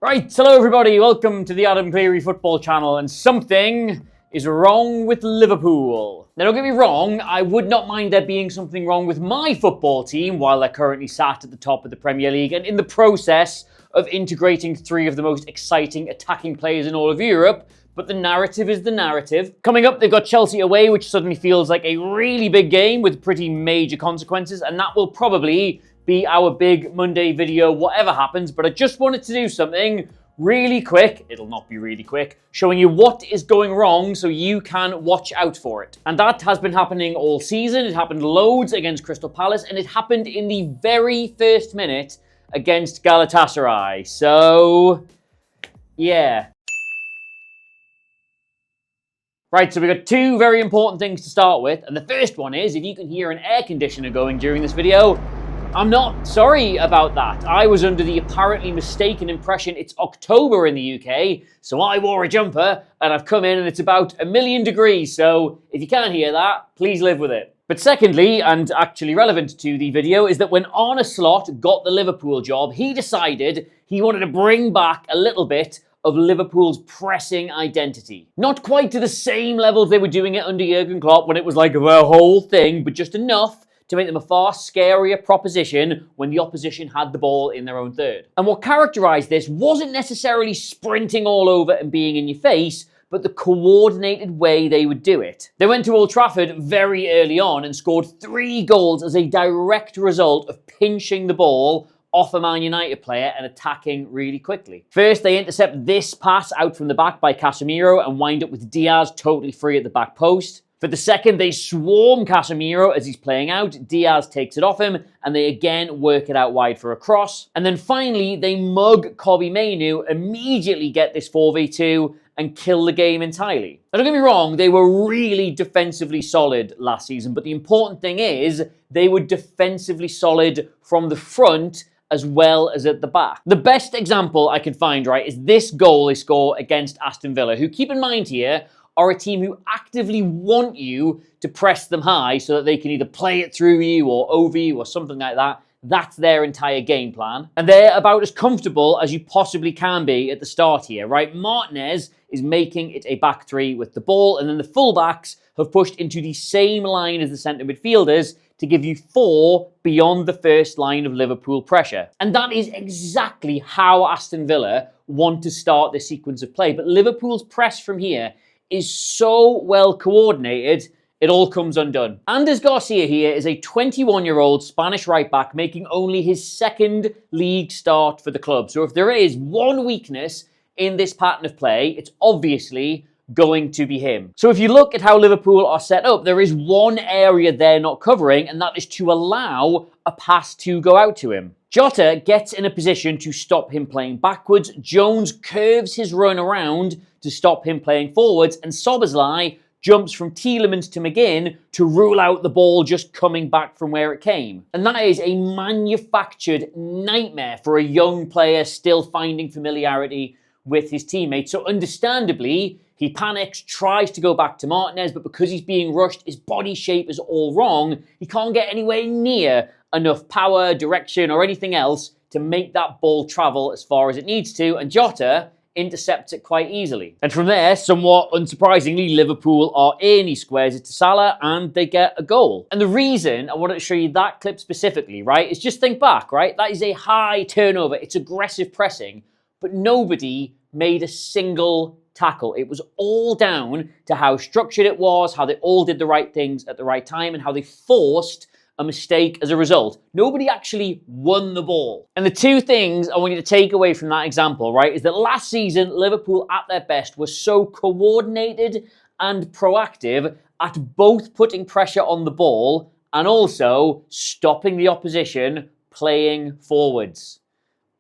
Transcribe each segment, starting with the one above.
Right, hello everybody, welcome to the Clery Football Channel, and something is wrong with Liverpool. Now don't get me wrong, I would not mind there being something wrong with my football team while they're currently sat at the top of the Premier League and in the process of integrating three of the most exciting attacking players in all of Europe, but the narrative is the narrative. Coming up, they've got Chelsea away, which suddenly feels like a really big game with pretty major consequences, and that will probably be our big Monday video, whatever happens. But I just wanted to do something really quick, it'll not be really quick, showing you what is going wrong so you can watch out for it. And that has been happening all season. It happened loads against Crystal Palace, and it happened in the very first minute against Galatasaray. So, yeah. Right, so we've got two very important things to start with, and the first one is, if you can hear an air conditioner going during this video, I'm not sorry about that. I was under the apparently mistaken impression it's October in the UK, so I wore a jumper and I've come in and it's about 1,000,000 degrees, so if you can't hear that, please live with it. But secondly, and actually relevant to the video, is that when Arne Slot got the Liverpool job, he decided he wanted to bring back a little bit of Liverpool's pressing identity. Not quite to the same levels they were doing it under Jurgen Klopp when it was like the whole thing, but just enough to make them a far scarier proposition when the opposition had the ball in their own third. And what characterised this wasn't necessarily sprinting all over and being in your face, but the coordinated way they would do it. They went to Old Trafford very early on and scored 3 goals as a direct result of pinching the ball off a Man United player and attacking really quickly. First, they intercept this pass out from the back by Casemiro and wind up with Diaz totally free at the back post. For the second, they swarm Casemiro as he's playing out. Diaz takes it off him, and they again work it out wide for a cross. And then finally, they mug Kobbie Mainoo, immediately get this 4v2, and kill the game entirely. Now, don't get me wrong, they were really defensively solid last season, but the important thing is they were defensively solid from the front as well as at the back. The best example I can find, right, is this goal they score against Aston Villa, who, keep in mind here, are a team who actively want you to press them high so that they can either play it through you or over you or something like that. That's their entire game plan. And they're about as comfortable as you possibly can be at the start here, right? Martinez is making it a back three with the ball, and then the fullbacks have pushed into the same line as the centre midfielders to give you 4 beyond the first line of Liverpool pressure. And that is exactly how Aston Villa want to start this sequence of play. But Liverpool's press from here is so well coordinated, it all comes undone. Anders Garcia here is a 21-year-old Spanish right-back making only his second league start for the club. So if there is one weakness in this pattern of play, it's obviously going to be him. So if you look at how Liverpool are set up, there is one area they're not covering, and that is to allow a pass to go out to him. Jota gets in a position to stop him playing backwards. Jones curves his run around to stop him playing forwards, and Szoboszlai jumps from Tielemans to McGinn to rule out the ball just coming back from where it came. And that is a manufactured nightmare for a young player still finding familiarity with his teammates. So understandably, he panics, tries to go back to Martinez, but because he's being rushed, his body shape is all wrong. He can't get anywhere near enough power, direction, or anything else to make that ball travel as far as it needs to, and Jota intercepts it quite easily. And from there, somewhat unsurprisingly, Liverpool are in. He squares it to Salah and they get a goal. And the reason I wanted to show you that clip specifically, right, is just think back, right? That is a high turnover. It's aggressive pressing, but nobody made a single tackle. It was all down to how structured it was, how they all did the right things at the right time, and how they forced a mistake as a result. Nobody actually won the ball. And the two things I want you to take away from that example, right, is that last season, Liverpool at their best was so coordinated and proactive at both putting pressure on the ball and also stopping the opposition playing forwards.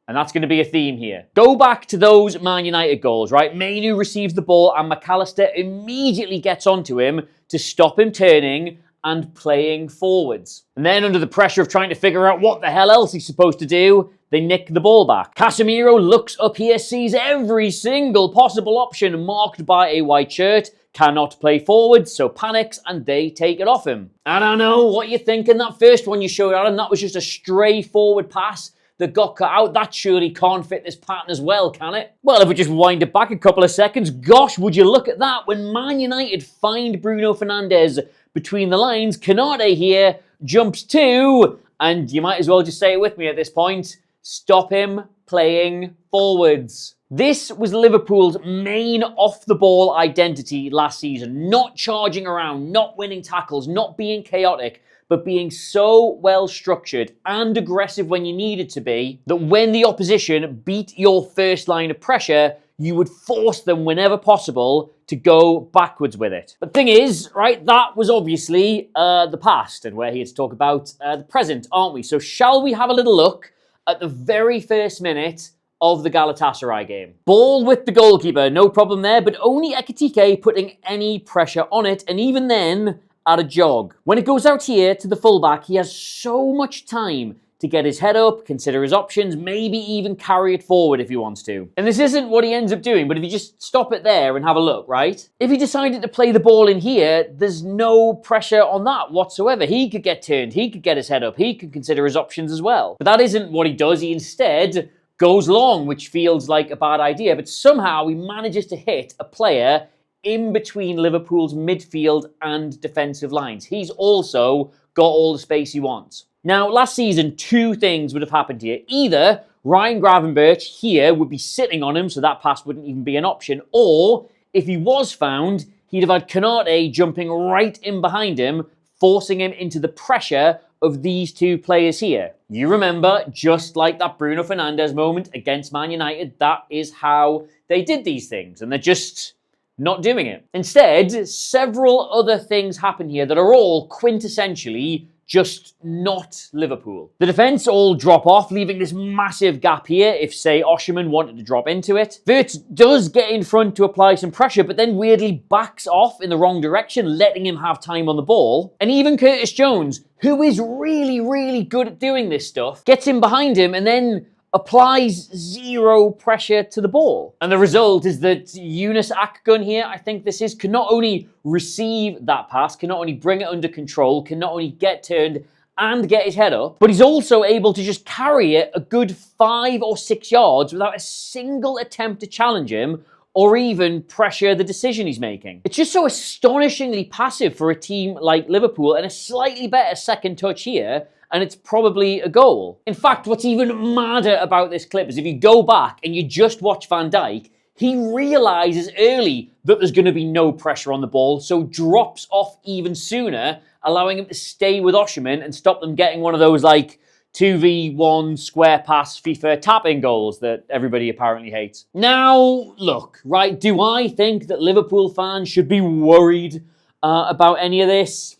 And that's going to be a theme here. Go back to those Man United goals, right? Mainoo receives the ball and McAllister immediately gets onto him to stop him turning and playing forwards. And then under the pressure of trying to figure out what the hell else he's supposed to do, they nick the ball back. Casemiro looks up here, sees every single possible option marked by a white shirt, cannot play forward, so panics, and they take it off him. And I know what you're thinking, that first one you showed Adam, that was just a straightforward pass. that got cut out. That surely can't fit this pattern as well, can it? Well, if we just wind it back a couple of seconds, gosh, would you look at that. When Man United find Bruno Fernandes between the lines, Konate here jumps to, and you might as well just say it with me at this point, stop him playing forwards. This was Liverpool's main off-the-ball identity last season. Not charging around, not winning tackles, not being chaotic, but being so well-structured and aggressive when you needed to be that when the opposition beat your first line of pressure, you would force them whenever possible to go backwards with it. But the thing is, right, that was obviously the past, and we're here to talk about the present, aren't we? So shall we have a little look at the very first minute of the Galatasaray game? Ball with the goalkeeper, no problem there, but only Ekitike putting any pressure on it, and even then, at a jog. When it goes out here to the fullback, he has so much time to get his head up, consider his options, maybe even carry it forward if he wants to. And this isn't what he ends up doing, but if you just stop it there and have a look, right? If he decided to play the ball in here, there's no pressure on that whatsoever. He could get turned, he could get his head up, he could consider his options as well. But that isn't what he does. He instead goes long, which feels like a bad idea, but somehow he manages to hit a player in between Liverpool's midfield and defensive lines. He's also got all the space he wants. Now, last season, two things would have happened here. Either Ryan Gravenberch here would be sitting on him, so that pass wouldn't even be an option, or if he was found, he'd have had Konate jumping right in behind him, forcing him into the pressure of these two players here. You remember, just like that Bruno Fernandes moment against Man United, that is how they did these things, and they're just not doing it. Instead, several other things happen here that are all quintessentially just not Liverpool. The defence all drop off, leaving this massive gap here if, say, Osimhen wanted to drop into it. Wirtz does get in front to apply some pressure, but then weirdly backs off in the wrong direction, letting him have time on the ball. And even Curtis Jones, who is really, really good at doing this stuff, gets in behind him and then applies zero pressure to the ball. And the result is that Yunus Akgun here, I think this is, can not only receive that pass, can not only bring it under control, can not only get turned and get his head up, but he's also able to just carry it a good 5 or 6 yards without a single attempt to challenge him or even pressure the decision he's making. It's just so astonishingly passive for a team like Liverpool, and a slightly better second touch here, and it's probably a goal. In fact, what's even madder about this clip is if you go back and you just watch Van Dijk, he realises early that there's going to be no pressure on the ball, so drops off even sooner, allowing him to stay with Osimhen and stop them getting one of those, like, 2v1 square pass FIFA tapping goals that everybody apparently hates. Now, look, right, do I think that Liverpool fans should be worried about any of this?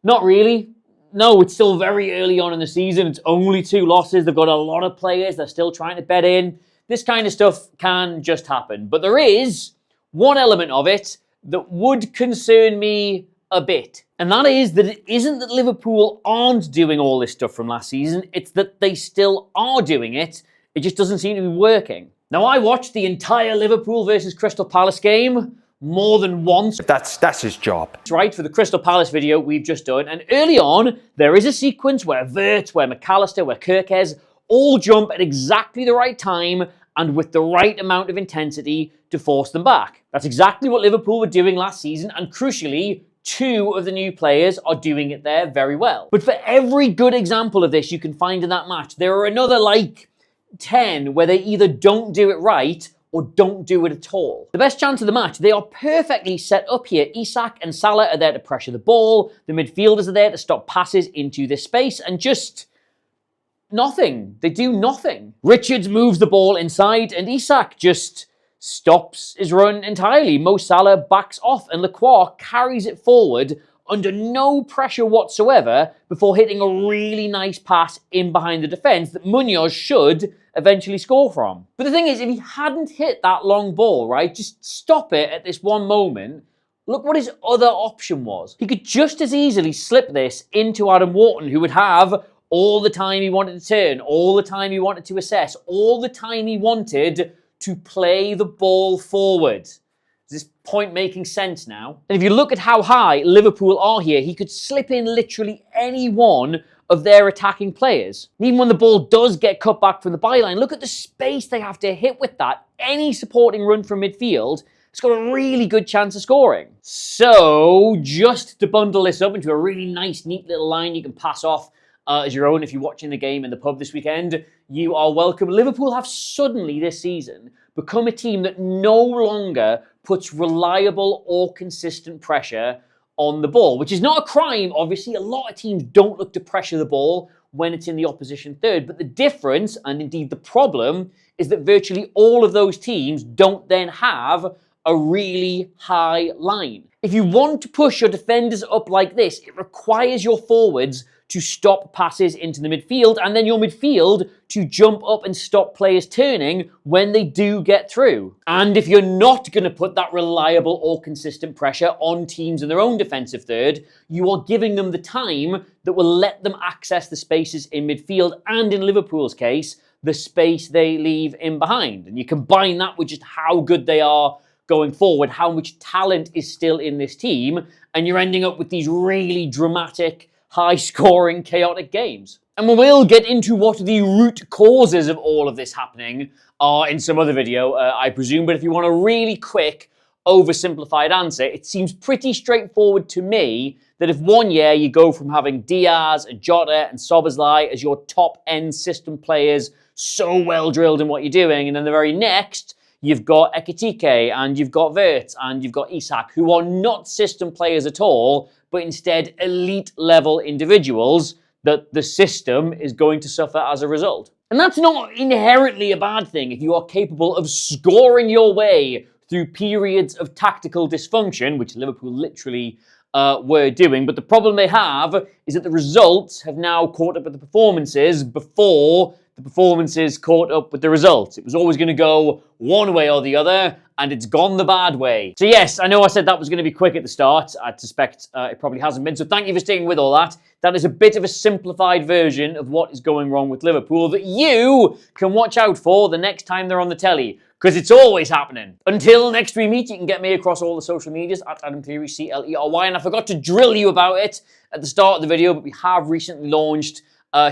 Not really. No, it's still very early on in the season. It's only 2 losses. They've got a lot of players. They're still trying to bet in. This kind of stuff can just happen. But there is one element of it that would concern me a bit. And that is that it isn't that Liverpool aren't doing all this stuff from last season. It's that they still are doing it. It just doesn't seem to be working. Now, I watched the entire Liverpool versus Crystal Palace game more than once. That's his job. That's right, for the Crystal Palace video we've just done. And early on, there is a sequence where Wirtz, where McAllister, where Kirkes all jump at exactly the right time and with the right amount of intensity to force them back. That's exactly what Liverpool were doing last season, and crucially, 2 of the new players are doing it there very well. But for every good example of this you can find in that match, there are another, like, 10 where they either don't do it right or don't do it at all. The best chance of the match, they are perfectly set up here. Isak and Salah are there to pressure the ball, the midfielders are there to stop passes into this space, and just nothing. They do nothing. Richards moves the ball inside, and Isak just stops his run entirely. Mo Salah backs off, and Lacroix carries it forward under no pressure whatsoever before hitting a really nice pass in behind the defence that Munoz should eventually score from. But the thing is, if he hadn't hit that long ball, right, just stop it at this one moment, look what his other option was. He could just as easily slip this into Adam Wharton, who would have all the time he wanted to turn, all the time he wanted to assess, all the time he wanted to play the ball forward. Is this point making sense now? And if you look at how high Liverpool are here, he could slip in literally any one of their attacking players. And even when the ball does get cut back from the byline, look at the space they have to hit with that. Any supporting run from midfield has got a really good chance of scoring. So, just to bundle this up into a really nice, neat little line you can pass off as your own if you're watching the game in the pub this weekend, you are welcome. Liverpool have suddenly this season become a team that no longer puts reliable or consistent pressure on the ball, which is not a crime. Obviously, a lot of teams don't look to pressure the ball when it's in the opposition third. But the difference, and indeed the problem, is that virtually all of those teams don't then have a really high line. If you want to push your defenders up like this, it requires your forwards to stop passes into the midfield, and then your midfield to jump up and stop players turning when they do get through. And if you're not going to put that reliable or consistent pressure on teams in their own defensive third, you are giving them the time that will let them access the spaces in midfield, and in Liverpool's case, the space they leave in behind. And you combine that with just how good they are going forward, how much talent is still in this team, and you're ending up with these really dramatic, high-scoring, chaotic games. And we will get into what the root causes of all of this happening are in some other video, I presume. But if you want a really quick, oversimplified answer, it seems pretty straightforward to me that if one year you go from having Diaz and Jota and Szoboszlai as your top-end system players, so well-drilled in what you're doing, and then the very next, you've got Ekitike and you've got Wirtz and you've got Isak, who are not system players at all, but instead elite-level individuals, that the system is going to suffer as a result. And that's not inherently a bad thing if you are capable of scoring your way through periods of tactical dysfunction, which Liverpool literally were doing. But the problem they have is that the results have now caught up with the performances before the performances caught up with the results. It was always going to go one way or the other, and it's gone the bad way. So yes, I know I said that was going to be quick at the start. I suspect it probably hasn't been. So thank you for sticking with all that. That is a bit of a simplified version of what is going wrong with Liverpool that you can watch out for the next time they're on the telly, because it's always happening. Until next we meet, you can get me across all the social medias at Adam Clery, Clery, and I forgot to drill you about it at the start of the video, but we have recently launched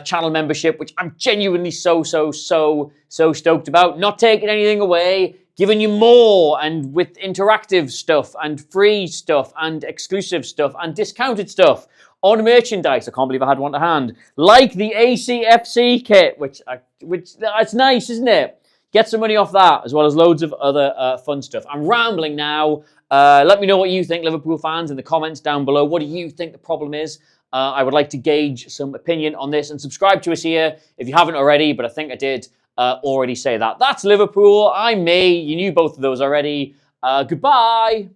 channel membership, which I'm genuinely so stoked about. Not taking anything away, giving you more, and with interactive stuff and free stuff and exclusive stuff and discounted stuff on merchandise. I can't believe I had one to hand, like the ACFC kit, which it's nice, isn't it? Get some money off that, as well as loads of other fun stuff. I'm rambling now. Let me know what you think, Liverpool fans, in the comments down below. What do you think the problem is? I would like to gauge some opinion on this, and subscribe to us here if you haven't already, but I think I did already say that. That's Liverpool. I'm me. You knew both of those already. Goodbye.